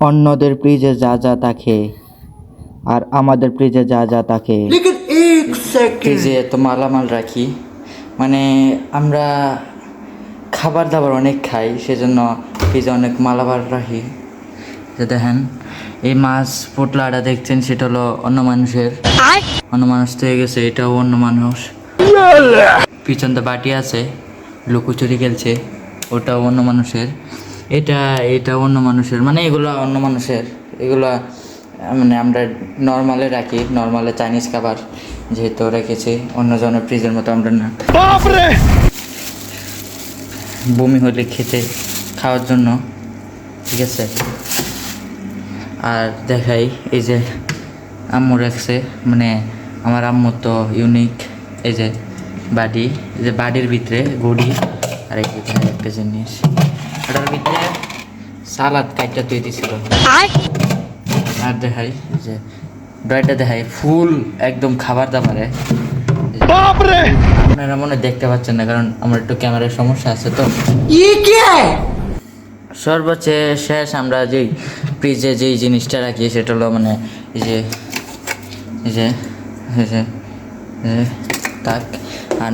অন্যদের ফ্রিজে যা যা থাকে আর আমাদের ফ্রিজে যা যা থাকে। ফ্রিজে এত মালামাল রাখি, মানে আমরা খাবার দাবার অনেক খাই, সেজন্য ফ্রিজে অনেক মালামাল রাখি। যে দেখেন এই মাছ পোটলাটা দেখছেন, সেটা হলো অন্য মানুষের, অন্য মানুষ তো হয়ে গেছে, এটাও অন্য মানুষ। পিছনতে বাটি আছে, লুকোচুরি খেলছে, ওটাও অন্য মানুষের। এটা অন্য মানুষের, মানে এগুলো অন্য মানুষের। এগুলো মানে আমরা নর্মালে রাখি, নর্মালে চাইনিজ খাবার যেহেতু রেখেছি, অন্যজনের ফ্রিজের মতো আমরা না। বমি হলে খেতে খাওয়ার জন্য, ঠিক আছে। আর দেখাই, এই যে আম্মু রাখছে, মানে আমার আম্মু তো ইউনিক। এই যে বাড়ি, এই যে বাড়ির ভিতরে ঘড়ি, আর এই যে একটা জিনিস, ওটার ভিতরে সালাদ কাটটা তৈরি দিছিল। আর দেখাই যে ড্রয়টা দেখাই ফুল একদম খাবার দাবারে। আপনারা মনে দেখতে পাচ্ছেন না, কারণ আমার একটু ক্যামেরার সমস্যা আছে তো। সর্বোচ্চ শেষ আমরা যেই ফ্রিজে যেই জিনিসটা রাখি সেটা হলো মানে এই যে এই যে এই যে তাক। আর